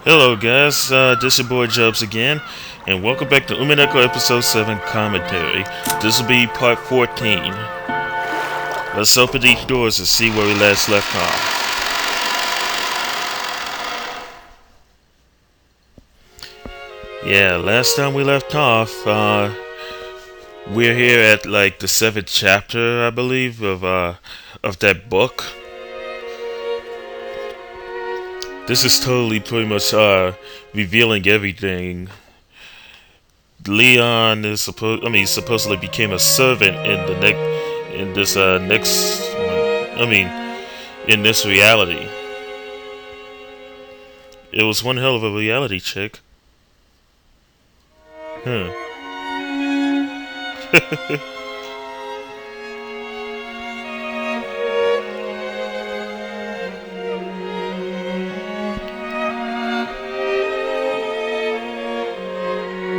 Hello, guys. This is your boy Jubs again, and welcome back to Umineko Episode 7 commentary. This will be part 14. Let's open these doors and see where we last left off. Yeah, last time we left off, we're here at like the 7th chapter, I believe, of that book. This is totally pretty much revealing everything. Leon is supposedly became a servant in this next one. In this reality. It was one hell of a reality check. Huh.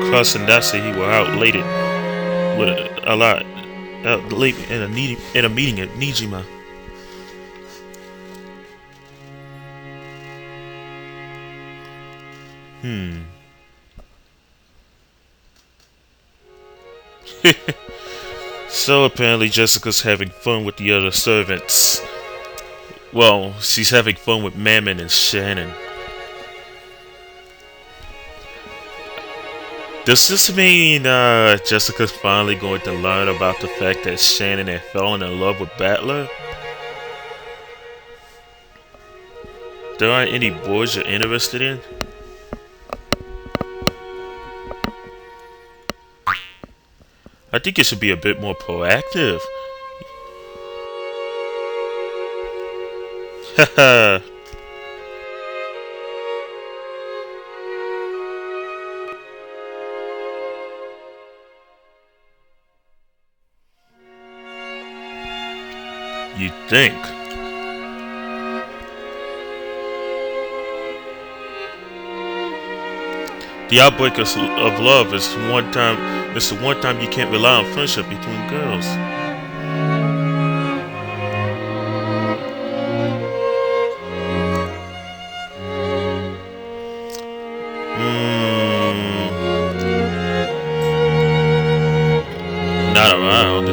Cross and Darcy, he were out late with a lot out late in a meeting at Nijima. So apparently Jessica's having fun with the other servants. Well, she's having fun with Mammon and Shannon. Does this mean Jessica's finally going to learn about the fact that Shannon had fallen in love with Battler? There aren't any boys you're interested in? I think it should be a bit more proactive. Haha. You think? The outbreak of love is one time. It's the one time you can't rely on friendship between girls. Not around.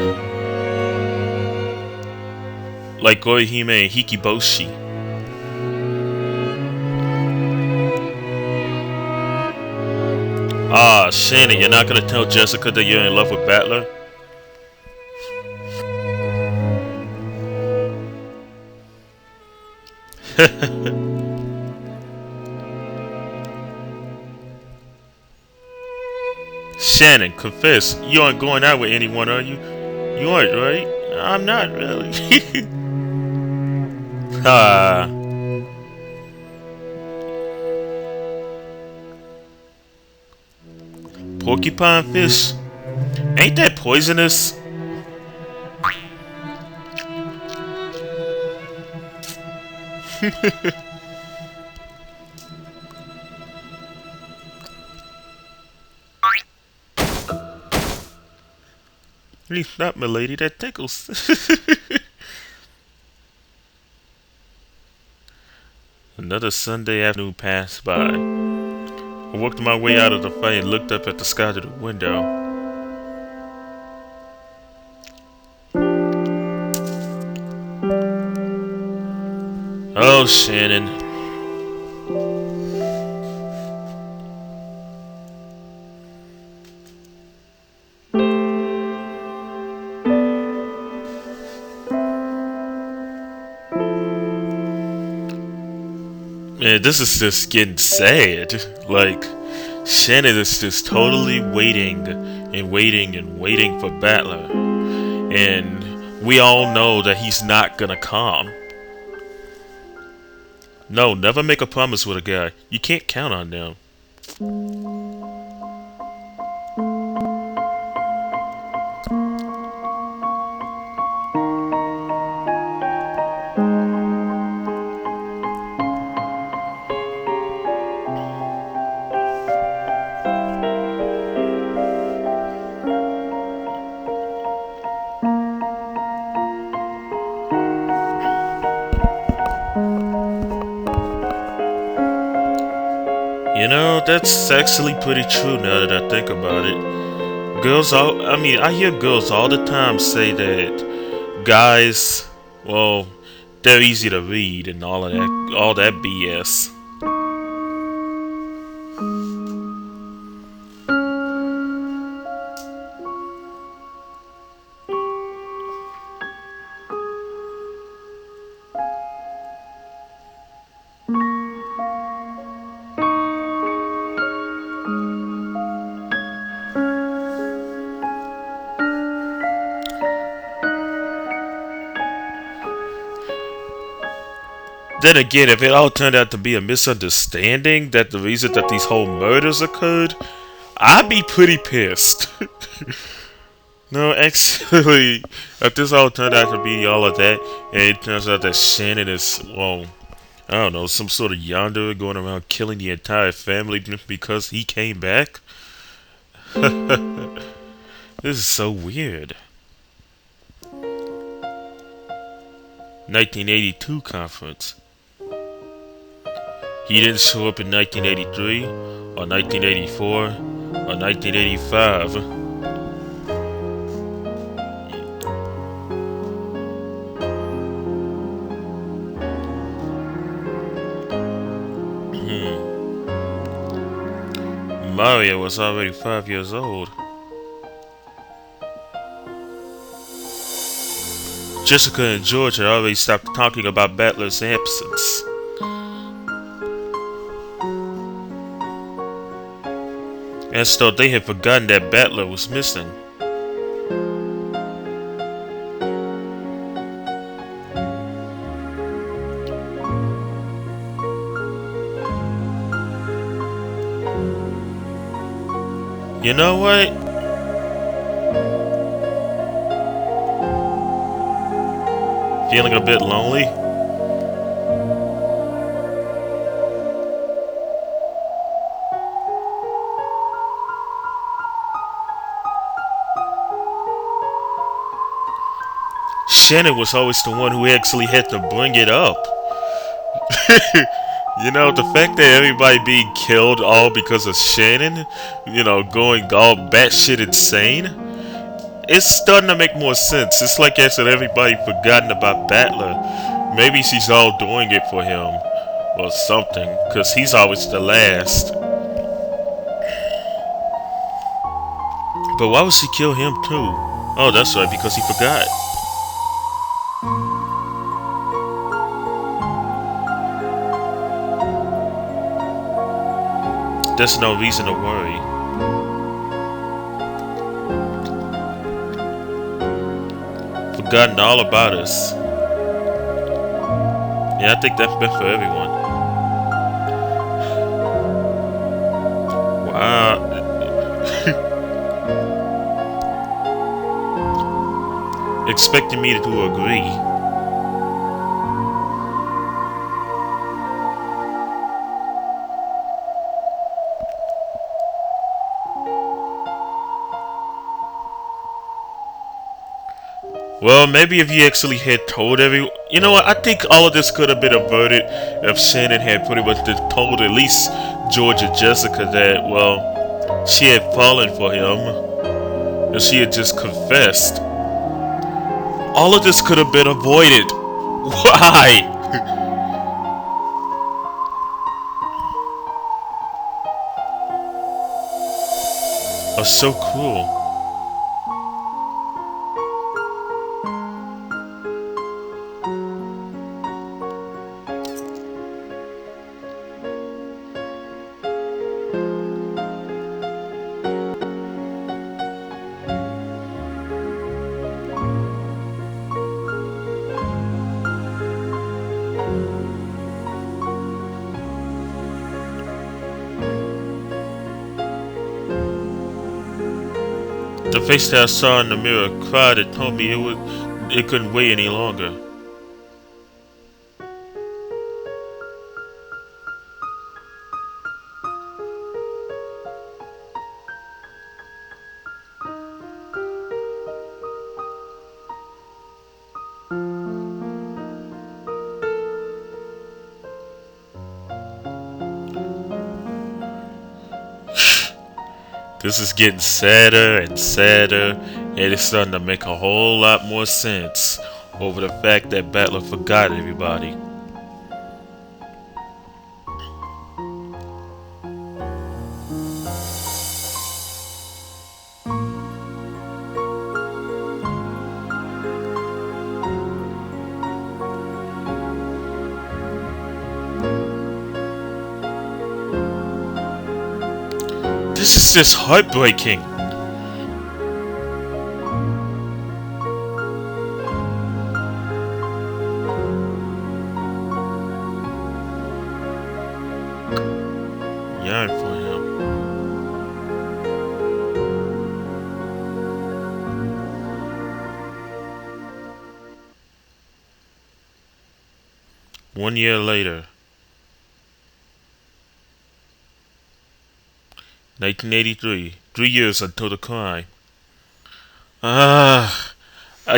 Like Gorihime and Hikiboshi. Ah, Shannon, you're not gonna tell Jessica that you're in love with Battler? Shannon, confess, you aren't going out with anyone, are you? You aren't, right? I'm not really. Ah. Porcupine fish? Ain't that poisonous? Please stop, milady, that tickles. Another Sunday afternoon passed by. I worked my way out of the fight and looked up at the sky to the window. Oh, Shannon. Man, this is just getting sad. Like, Shannon is just totally waiting and waiting and waiting for Battler. And we all know that he's not gonna come. No, never make a promise with a guy. You can't count on them. You know, that's actually pretty true now that I think about it. I hear girls all the time say that guys, well, they're easy to read and all that BS. Then again, if it all turned out to be a misunderstanding that the reason that these whole murders occurred, I'd be pretty pissed. No, actually, if this all turned out to be all of that, and it turns out that Shannon is, well, I don't know, some sort of yonder going around killing the entire family because he came back, this is so weird. 1982 conference. He didn't show up in 1983, or 1984, or 1985. Mario was already 5 years old. Jessica and George had already stopped talking about Battler's absence. As though they had forgotten that Battler was missing. You know what? Feeling a bit lonely? Shannon was always the one who actually had to bring it up. You know, the fact that everybody being killed all because of Shannon, going all batshit insane, it's starting to make more sense. It's like I said, everybody forgotten about Battler. Maybe she's all doing it for him or something, because he's always the last. But why would she kill him too? Oh, that's right, because he forgot. There's no reason to worry. Forgotten all about us. Yeah, I think that's been for everyone. Wow. Expecting me to agree. Well, maybe if you actually had told everyone. You know what? I think all of this could have been averted if Shannon had pretty much told at least George and Jessica that, well, she had fallen for him. And she had just confessed. All of this could have been avoided. Why? Are so cruel. The face that I saw in the mirror cried and told me it couldn't wait any longer. This is getting sadder and sadder, and it's starting to make a whole lot more sense over the fact that Battler forgot everybody. This is just heartbreaking. Yearn for him. One year later, 1983, 3 years until the crime. I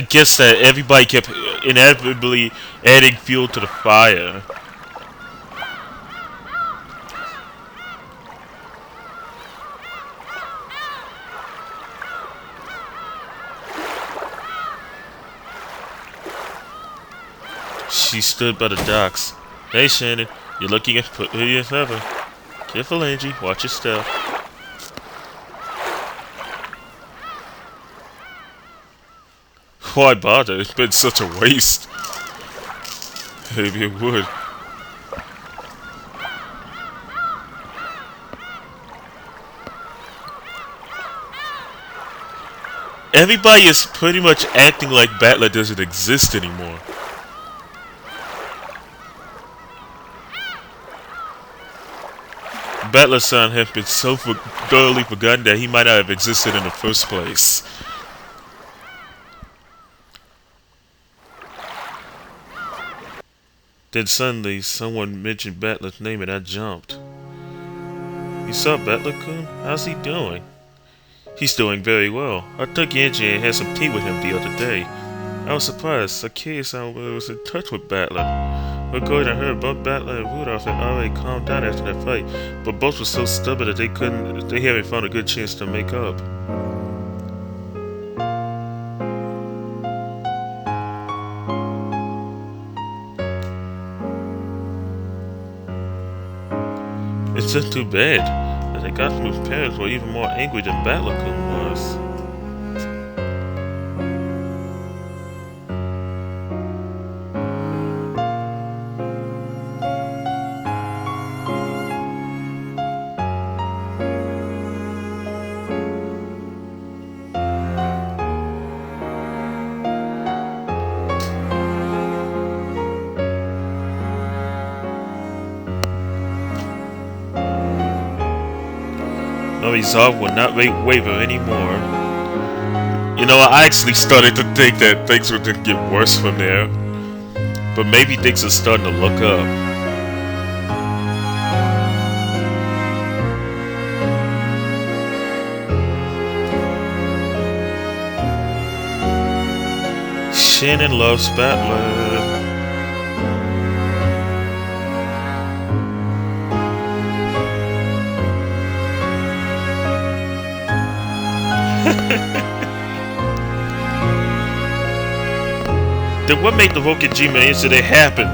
guess that everybody kept inevitably adding fuel to the fire. She stood by the docks. Hey Shannon, you're looking as pretty as ever. Careful Angie, watch your step. Why bother? It's been such a waste. Maybe it would. Everybody is pretty much acting like Battler doesn't exist anymore. Battler's son has been so thoroughly forgotten that he might not have existed in the first place. Then suddenly, someone mentioned Battler's name and I jumped. You saw Battler-kun? How's he doing? He's doing very well. I took Angie and had some tea with him the other day. I was surprised. Akira-san was in touch with Battler. According to her, both Battler and Rudolph had already calmed down after that fight, but both were so stubborn that they haven't found a good chance to make up. It's just too bad. I think Asmu's parents were even more angry than Battler-kun was. My resolve will not waver anymore. You know, I actually started to think that things would get worse from there. But maybe things are starting to look up. Shannon loves Battler. Then what made the Rokujima incident happen?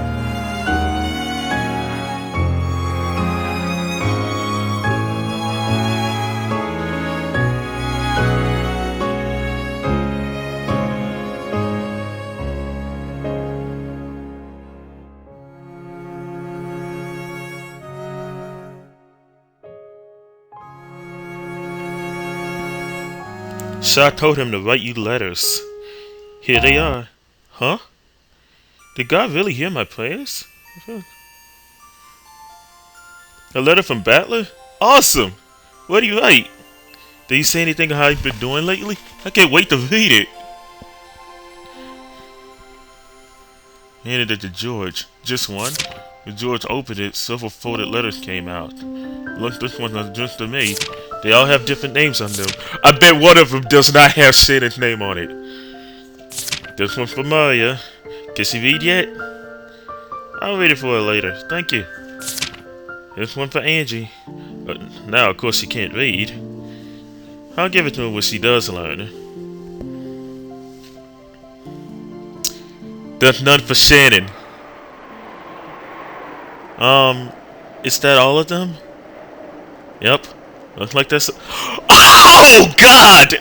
Shaw told him to write you letters. Here they are. Huh? Did God really hear my prayers? A letter from Battler? Awesome! What do you write? Did he say anything on how he's been doing lately? I can't wait to read it. Handed it to George. Just one? When George opened it, several folded letters came out. Look, this one's addressed to me. They all have different names on them. I bet one of them does not have Shannon's name on it. This one's for Maria. Can she read yet? I'll read it for her later. Thank you. This one for Angie. Now, of course, she can't read. I'll give it to her when she does learn. There's none for Shannon. Is that all of them? Yep. Looks like that's. Oh God!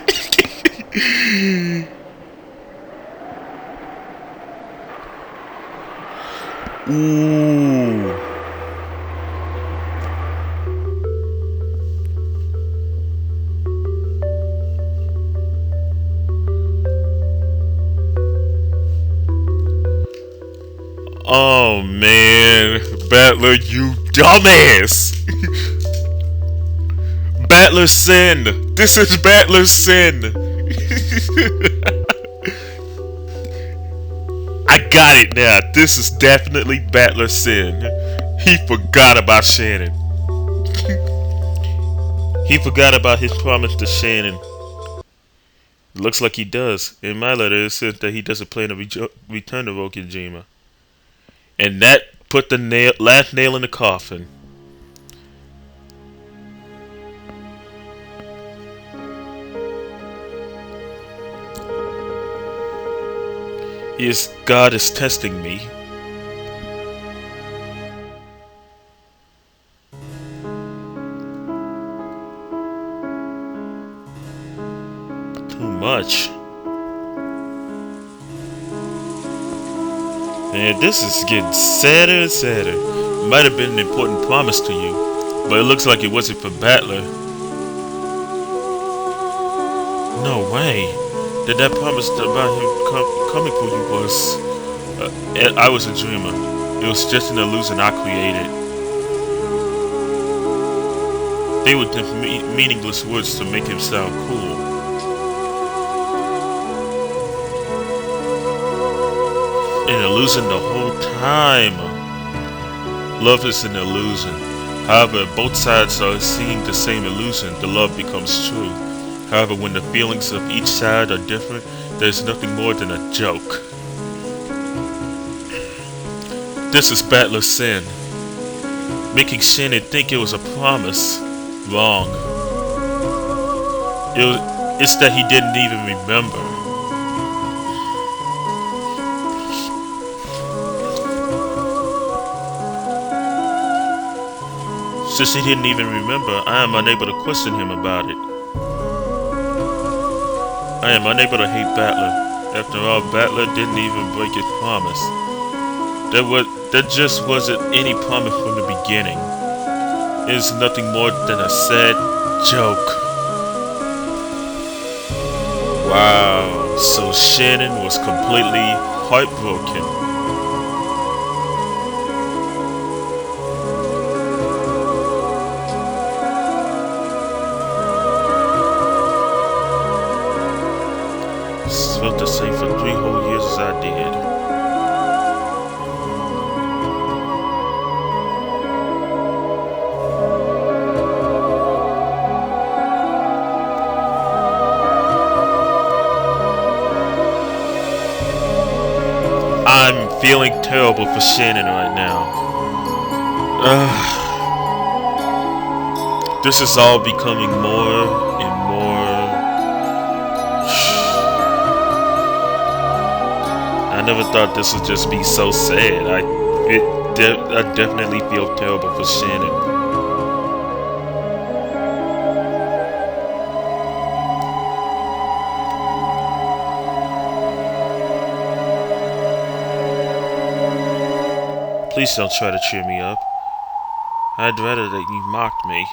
Ooh. Oh man, Battler, you dumbass! Battler sin! This is Battler sin! I got it now. This is definitely Battler sin. He forgot about Shannon. He forgot about his promise to Shannon. Looks like he does. In my letter, it says that he doesn't plan to return to Okajima. And that put the last nail in the coffin. God is testing me. Too much. Man, this is getting sadder and sadder. Might have been an important promise to you, but it looks like it wasn't for Battler. No way. That promise about him coming for you was... I was a dreamer. It was just an illusion I created. They were just meaningless words to make him sound cool. An illusion the whole time. Love is an illusion. However, if both sides are seeing the same illusion, the love becomes true. However, when the feelings of each side are different, there's nothing more than a joke. This is Battler's sin. Making Shannon think it was a promise. Wrong. It's that he didn't even remember. Since he didn't even remember, I am unable to question him about it. I am unable to hate Battler. After all, Battler didn't even break his promise. There just wasn't any promise from the beginning. It is nothing more than a sad joke. Wow, so Shannon was completely heartbroken. Felt the same for 3 whole years as I did. I'm feeling terrible for Shannon right now. This is all becoming more and more. I never thought this would just be so sad. I definitely feel terrible for Shannon. Please don't try to cheer me up. I'd rather that you mocked me.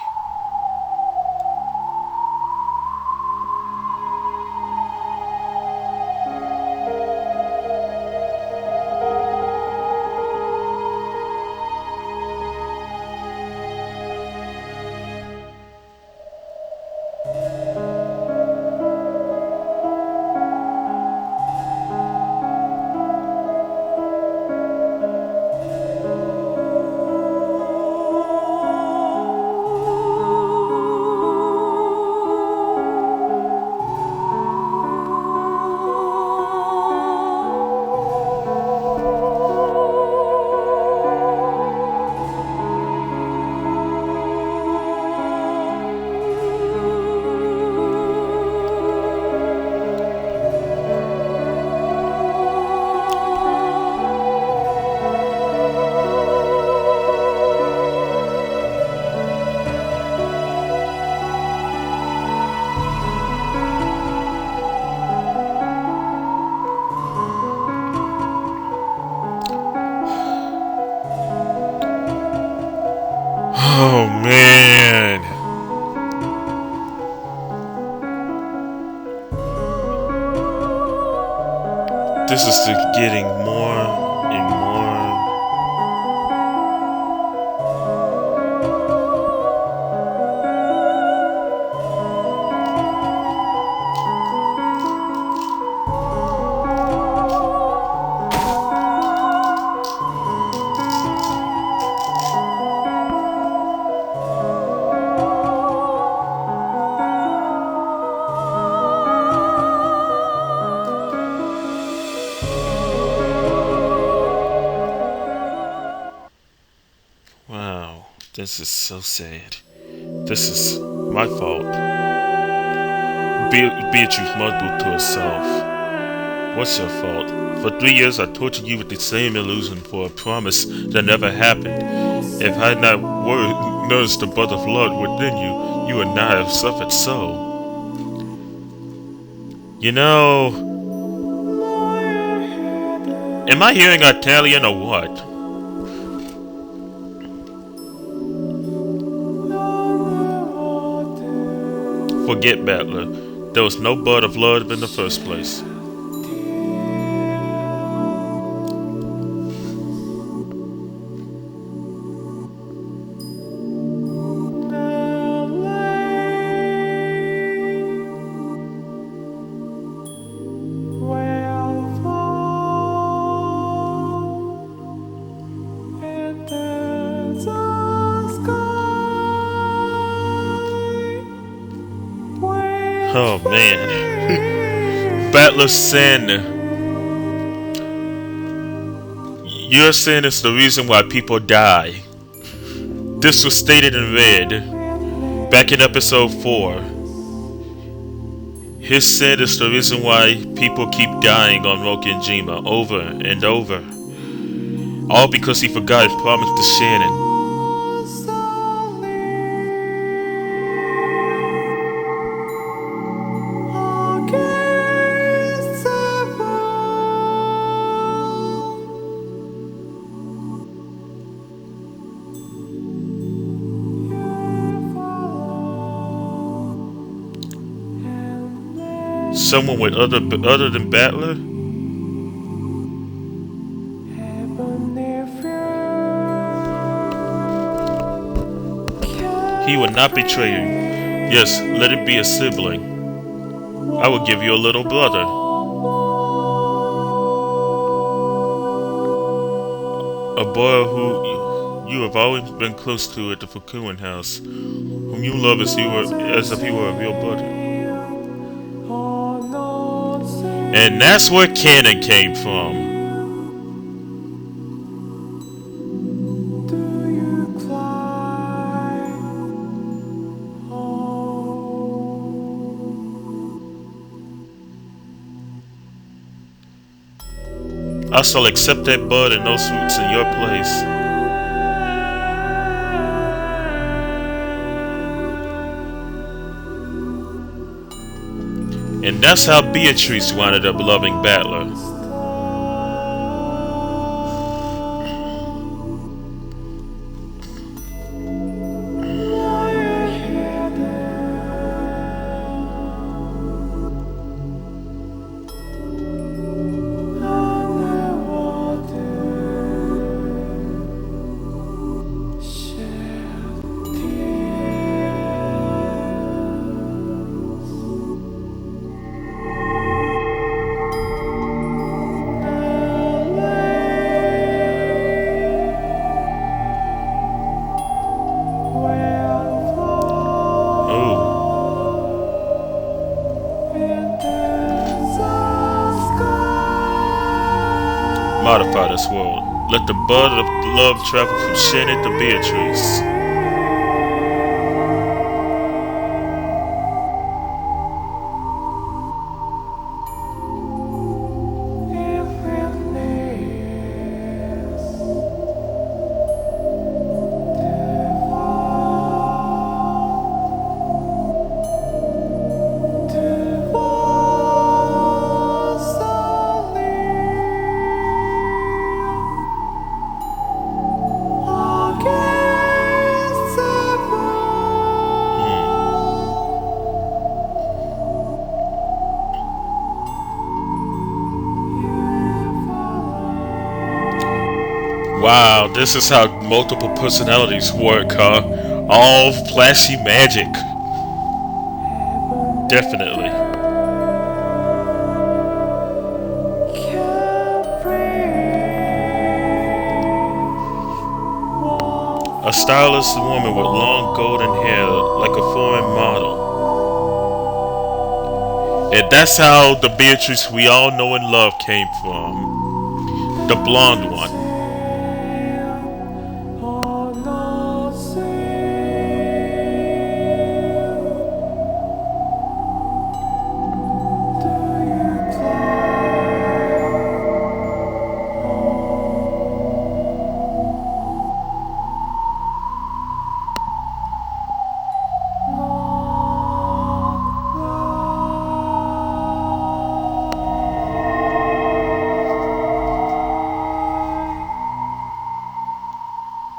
This is getting more and more. Wow, this is so sad. This is my fault. Beatrice mumbled to herself. What's your fault? For 3 years I tortured you with the same illusion for a promise that never happened. If I had not noticed the blood of Lord within you, you would not have suffered so. You know, am I hearing Italian or what? Forget Battler. There was no blood of love in the first place. Oh man. Battler's sin. Your sin is the reason why people die. This was stated in red back in episode 4. His sin is the reason why people keep dying on Rokenjima over and over. All because he forgot his promise to Shannon. Someone with other than Battler? He would not betray you. Yes, let it be a sibling. I will give you a little brother. A boy who you have always been close to at the Fukuin house, whom you love as if he were a real brother. And that's where Canon came from. I shall accept that bud and those roots in your place. And that's how Beatrice wound up loving Battler. Modify this world. Let the bud of love travel from Shannon to Beatrice. Wow, this is how multiple personalities work, huh? All flashy magic. Definitely. A stylish woman with long golden hair like a foreign model. And that's how the Beatrice we all know and love came from. The blonde one.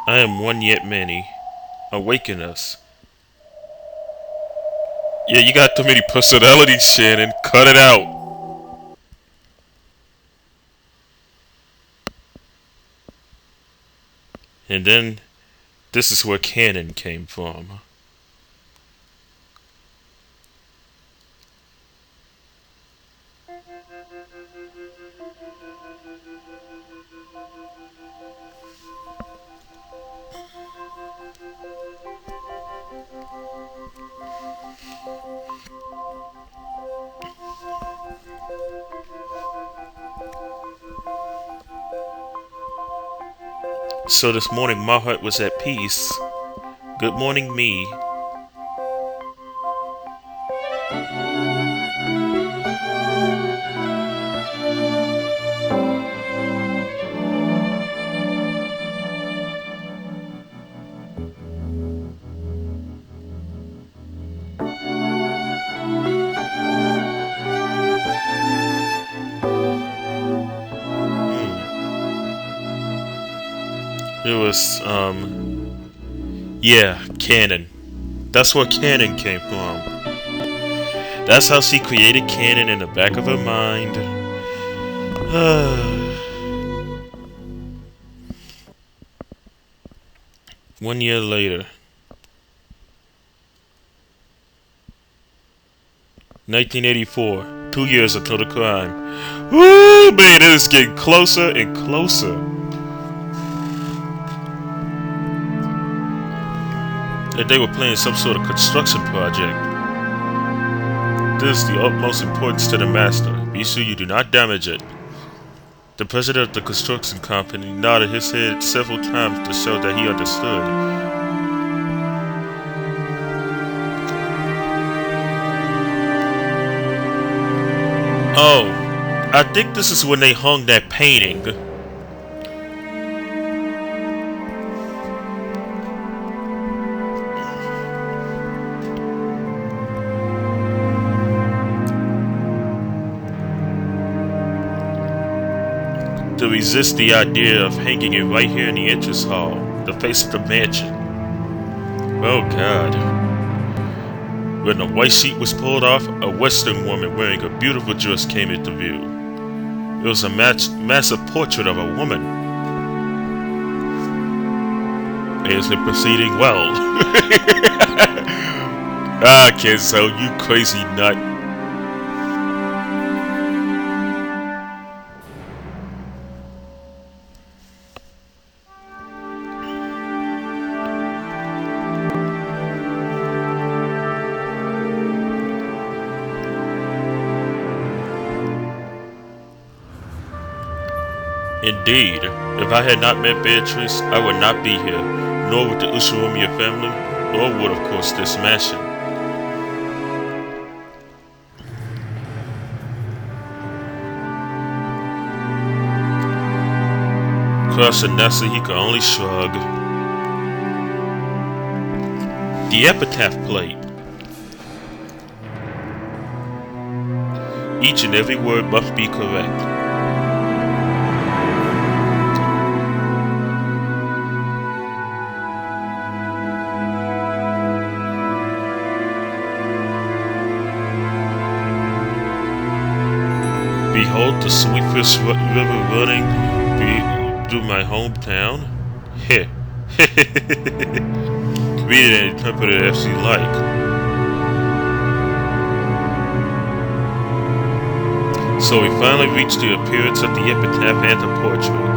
I am one yet many. Awaken us. Yeah, you got too many personalities, Shannon. Cut it out. And then this is where Canon came from. So this morning my heart was at peace. Good morning, me. It was, yeah, Canon. That's where Canon came from. That's how she created Canon in the back of her mind. 1 year later, 1984, 2 years until the crime. Woo, man, it is getting closer and closer. And they were planning some sort of construction project. This is the utmost importance to the master. Be sure you do not damage it. The president of the construction company nodded his head several times to show that he understood. Oh, I think this is when they hung that painting. To resist the idea of hanging it right here in the entrance hall, the face of the mansion. Oh God. When the white sheet was pulled off, a Western woman wearing a beautiful dress came into view. It was a massive portrait of a woman. Is it proceeding well? Ah, Kenzo, you crazy nut. Indeed, if I had not met Beatrice, I would not be here, nor would the Ushurumiya family, nor would, of course, this mansion. Crossing Nessa, he could only shrug. The epitaph plate. Each and every word must be correct. Behold the sweet fish river running through my hometown? Heh. Read it and interpret it as you like. So we finally reached the appearance of the epitaph and the portrait.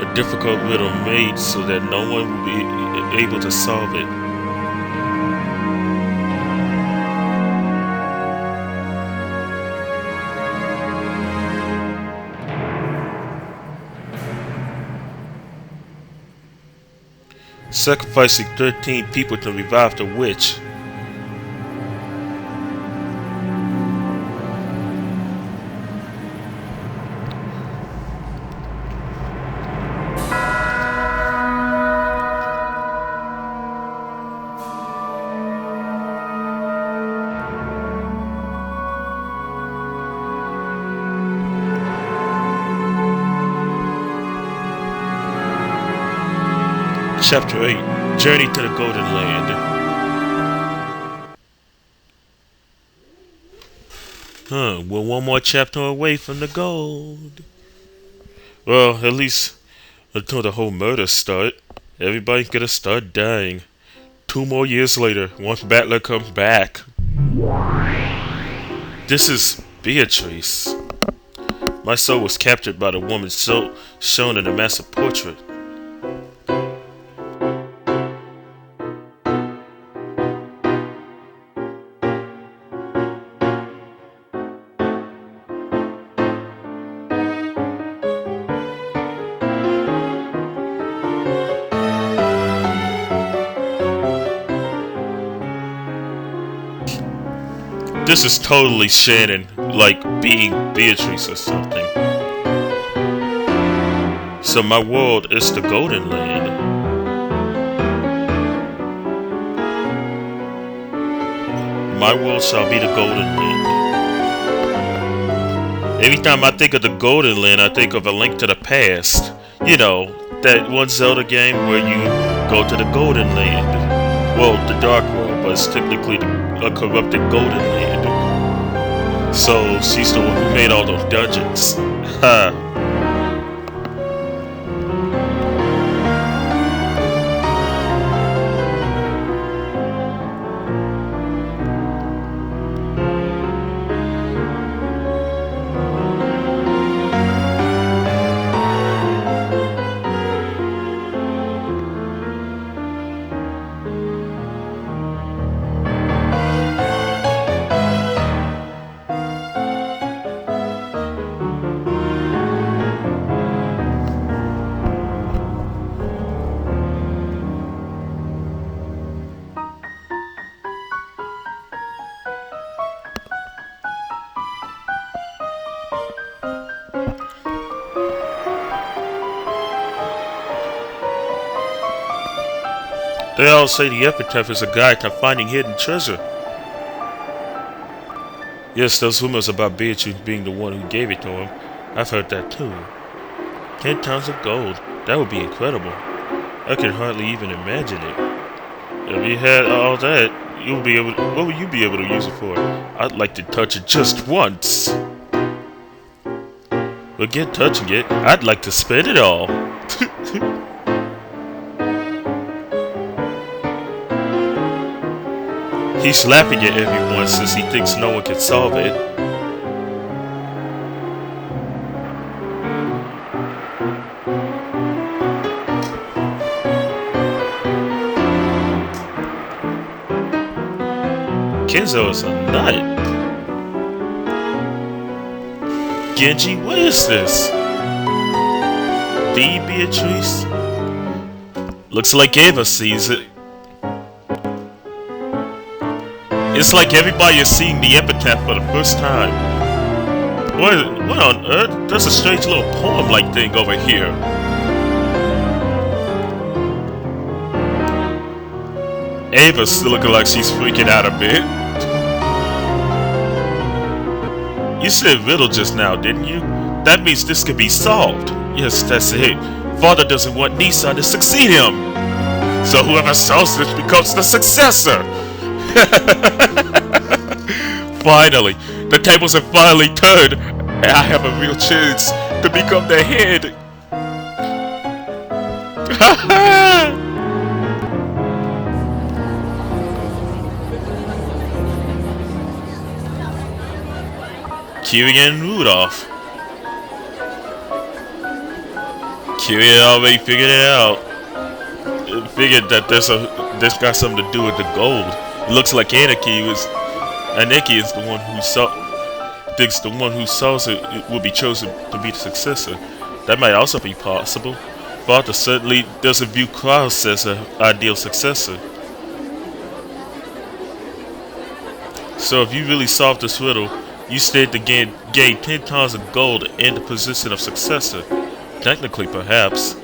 A difficult riddle made so that no one will be able to solve it. Sacrificing 13 people to revive the witch. Chapter 8, Journey to the Golden Land. We're one more chapter away from the gold. Well, at least until the whole murder start. Everybody's gonna start dying. 2 more years later, once Battler comes back. This is Beatrice. My soul was captured by the woman shown in the massive portrait. This is totally Shannon, like being Beatrice or something. So my world is the Golden Land. My world shall be the Golden Land. Every time I think of the Golden Land, I think of A Link to the Past. You know, that one Zelda game where you go to the Golden Land. Well, the Dark World, but it's technically a corrupted Golden Land. So she's the one who made all those dungeons. Ha. They all say the epitaph is a guide to finding hidden treasure. Yes, those rumors about Beatrice being the one who gave it to him, I've heard that too. 10 tons of gold, that would be incredible. I can hardly even imagine it. If you had all that, what would you be able to use it for? I'd like to touch it just once. Forget touching it, I'd like to spend it all. He's laughing at everyone since he thinks no one can solve it. Kenzo is a nut. Genji, what is this? The Beatrice? Looks like Ava sees it. It's like everybody is seeing the epitaph for the first time. What on earth? There's a strange little poem-like thing over here. Ava's still looking like she's freaking out a bit. You said riddle just now, didn't you? That means this could be solved. Yes, that's it. Father doesn't want Nisa to succeed him. So whoever solves this becomes the successor. Finally, the tables have finally turned, and I have a real chance to become the head. Kiwi and Rudolph. Kiwi already figured it out. Figured that this got something to do with the gold. It looks like Aniki is the one who thinks the one who solves it will be chosen to be the successor. That might also be possible. Father certainly doesn't view Klaus as an ideal successor. So if you really solved this riddle, you stand to gain 10 tons of gold and the position of successor. Technically, perhaps.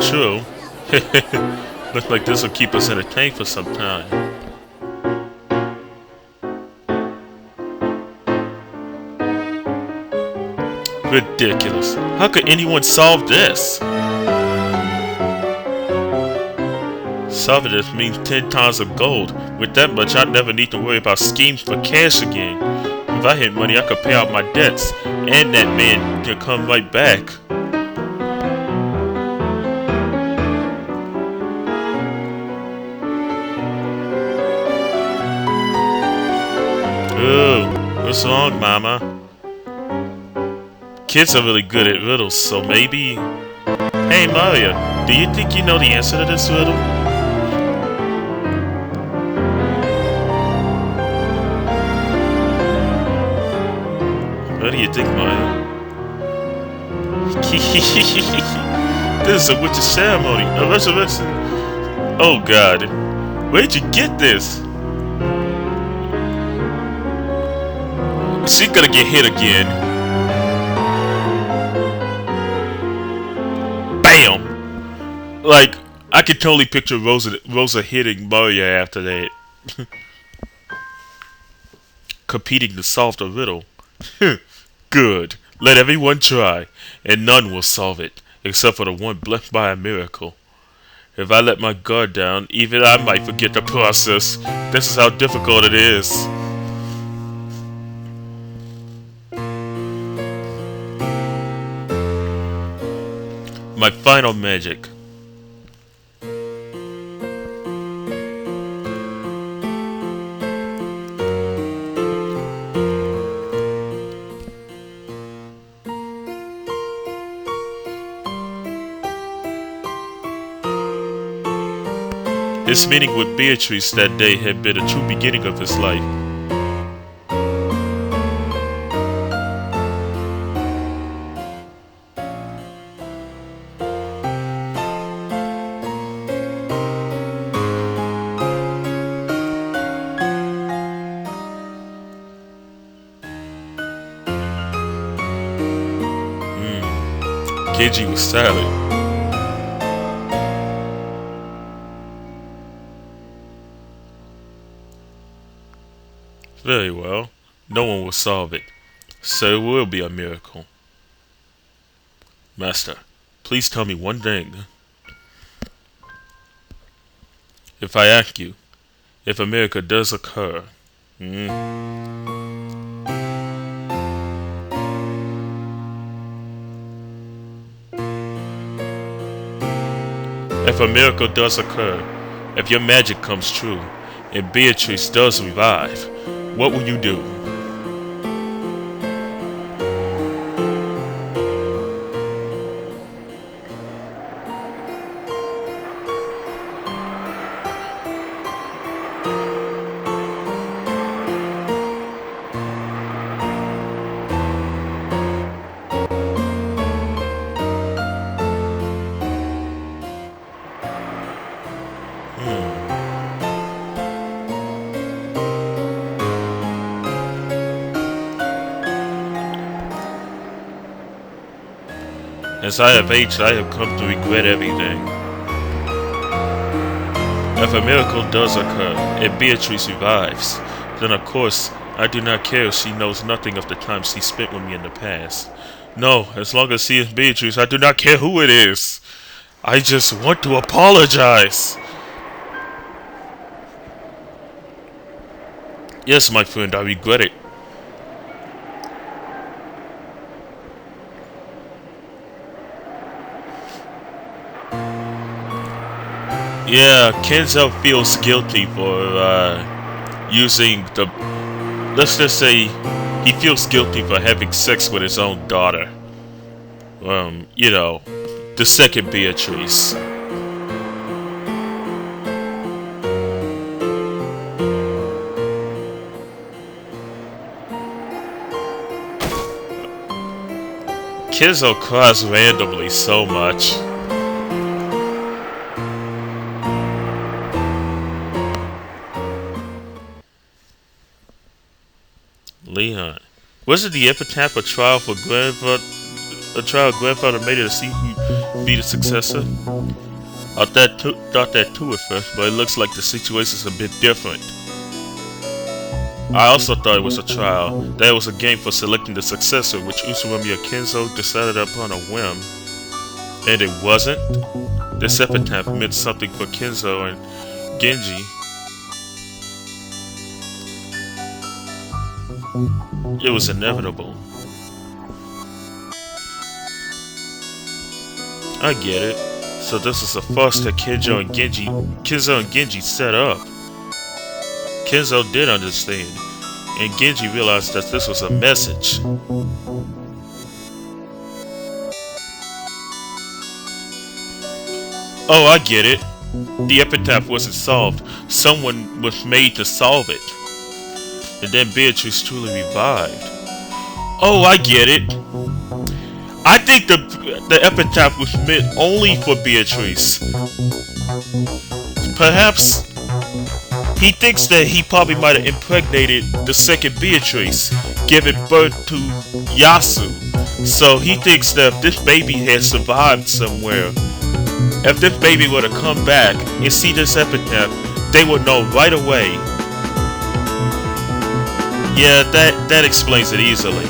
True. Looks like this will keep us entertained for some time. Ridiculous. How could anyone solve this? Solving this means 10 tons of gold. With that much, I never need to worry about schemes for cash again. If I had money, I could pay out my debts, and that man could come right back. Ooh, what's wrong, Mama? Kids are really good at riddles, so maybe... Hey, Mario, do you think you know the answer to this riddle? What do you think, Mario? This is a witch's ceremony, a resurrection. Oh God, where'd you get this? She's gonna get hit again. Bam! Like, I could totally picture Rosa hitting Mario after that. Competing to solve the riddle. Good. Let everyone try, and none will solve it, except for the one blessed by a miracle. If I let my guard down, even I might forget the process. This is how difficult it is. My final magic. His meeting with Beatrice that day had been a true beginning of his life. KG was silent. Very well. No one will solve it. So it will be a miracle. Master, please tell me one thing. If I ask you, if a miracle does occur, if a miracle does occur, if your magic comes true, and Beatrice does revive, what will you do? As I have aged, I have come to regret everything. If a miracle does occur, and Beatrice revives, then of course, I do not care if she knows nothing of the time she spent with me in the past. No, as long as he is Beatrice, I do not care who it is. I just want to apologize. Yes, my friend, I regret it. Yeah, Kenzo feels guilty for using the. Let's just say he feels guilty for having sex with his own daughter. You know, the second Beatrice. Kenzo cries randomly so much. Leon. Wasn't the epitaph a trial for grandfather? A trial grandfather made it to see who be the successor? I thought that too at first, but it looks like the situation's a bit different. I also thought it was a trial, that it was a game for selecting the successor, which Utsunomiya Kenzo decided upon a whim. And it wasn't? This epitaph meant something for Kenzo and Genji. It was inevitable. I get it. So this is a farce that Kenzo and Genji set up. Kenzo did understand, and Genji realized that this was a message. Oh, I get it. The epitaph wasn't solved. Someone was made to solve it. And then Beatrice truly revived. Oh, I get it. I think the epitaph was meant only for Beatrice. Perhaps he thinks that he probably might have impregnated the second Beatrice, giving birth to Yasu. So he thinks that if this baby had survived somewhere, if this baby were to come back and see this epitaph, they would know right away. Yeah, that explains it easily.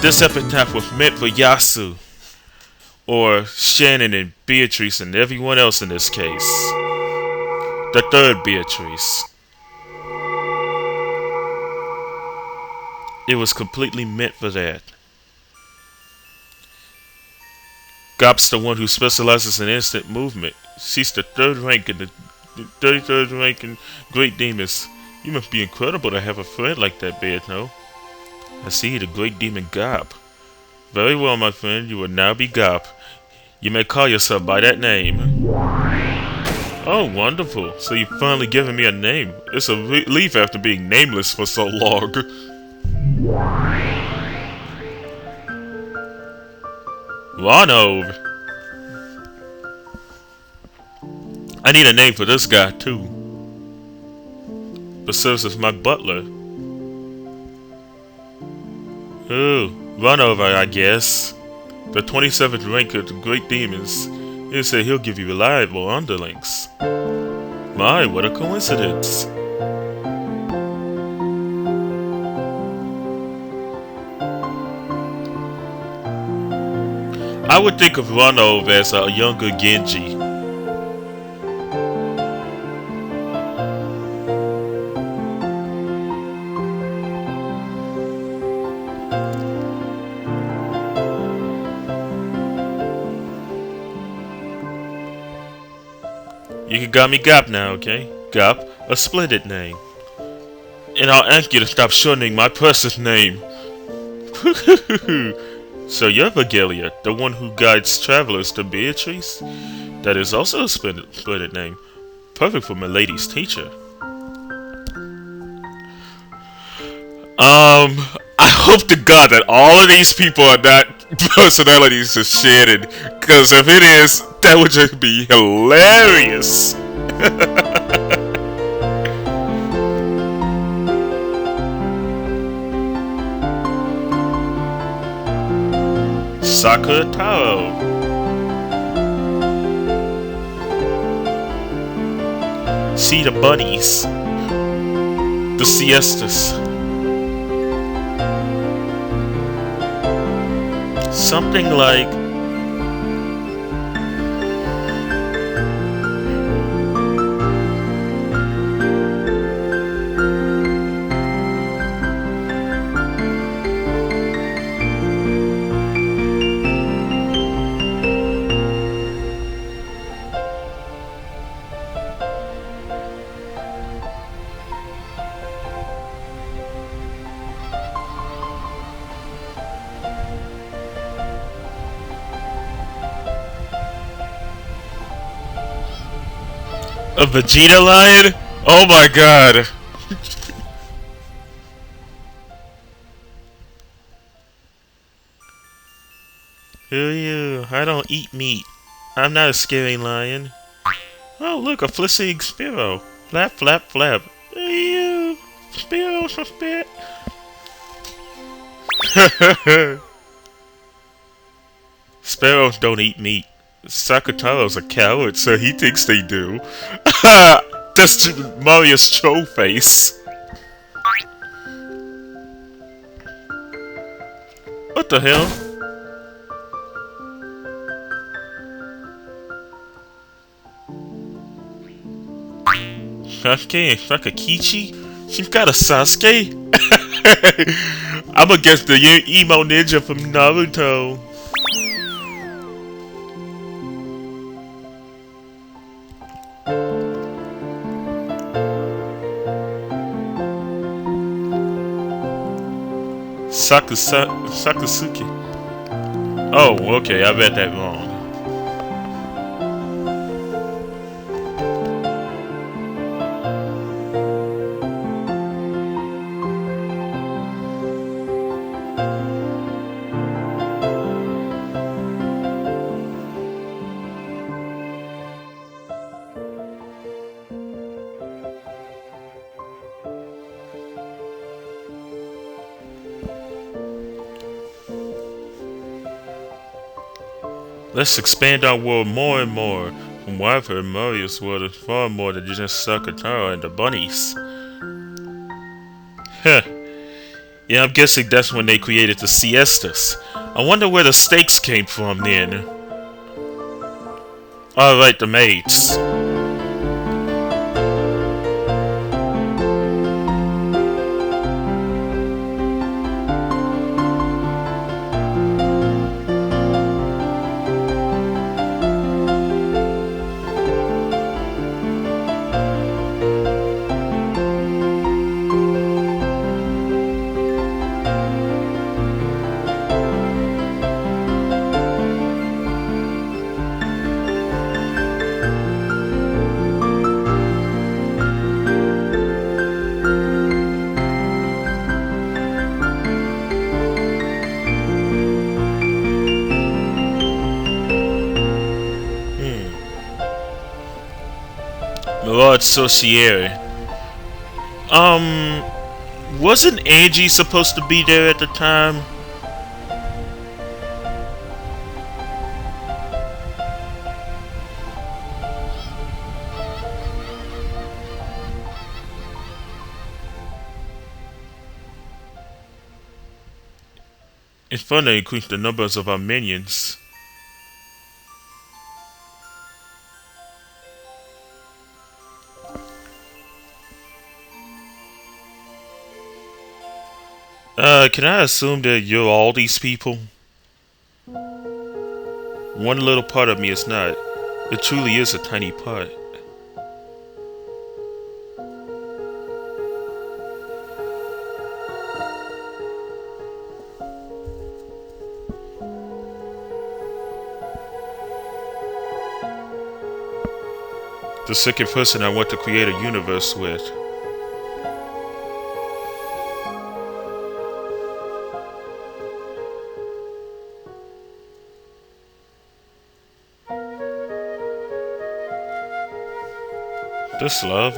This epitaph was meant for Yasu, or Shannon and Beatrice and everyone else in this case. The third Beatrice. It was completely meant for that. Gop's the one who specializes in instant movement. She's the third rank in the 33rd rank in Great Demons. You must be incredible to have a friend like that, Beato. I see, the Great Demon Gop. Very well, my friend, you will now be Gop. You may call yourself by that name. Oh, wonderful. So you've finally given me a name. It's a relief after being nameless for so long. Ronov. I need a name for this guy, too. But serves as my butler. Oh, Runover, I guess. The 27th rank of the Great Demons. He said he'll give you reliable underlings. My, what a coincidence. I would think of Runover as a younger Genji. You can call me Gop now, okay? Gop, a splendid name. And I'll ask you to stop shortening my person's name. So you're Vigilia, the one who guides travelers to Beatrice? That is also a splendid name. Perfect for my lady's teacher. I hope to God that all of these people are not personalities of Shannon, because if it is, that would just be hilarious. Sakura Taro. See the bunnies. The siestas. something like a Vegeta lion? Oh my god. Who are you? I don't eat meat. I'm not a scary lion. Oh, look, a flickering sparrow. Flap, flap, flap. Who are you? Sparrow, some spit. Sparrows don't eat meat. Sakataro's a coward, so he thinks they do. That's Mario's troll face. What the hell? Sasuke and Sakakichi? She's got a Sasuke? I'm against the emo ninja from Naruto. Sakasuke. Oh, okay, I read that wrong. Let's expand our world more and more. From what I've heard, Mario's world is far more than just Sakataro and the bunnies. Huh. Yeah, I'm guessing that's when they created the siestas. I wonder where the steaks came from then. Alright, the maids. Lord Saucier. Wasn't Angie supposed to be there at the time? It's fun to increase the numbers of our minions. Can I assume that you're all these people? One little part of me is not. It truly is a tiny part. The second person I want to create a universe with. This love.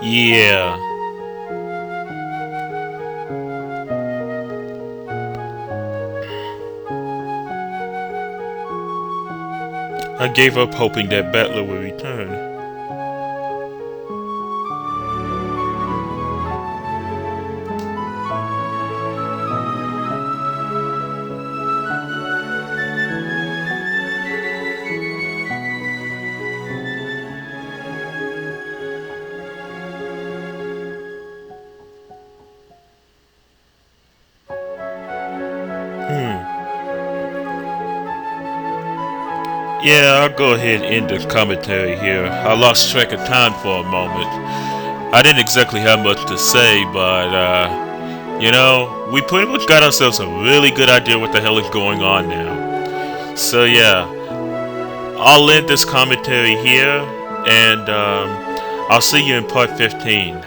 Yeah. I gave up hoping that Battler would return. Yeah, I'll go ahead and end the commentary here. I lost track of time for a moment. I didn't exactly have much to say, but we pretty much got ourselves a really good idea what the hell is going on now. So yeah, I'll end this commentary here, and I'll see you in part 15.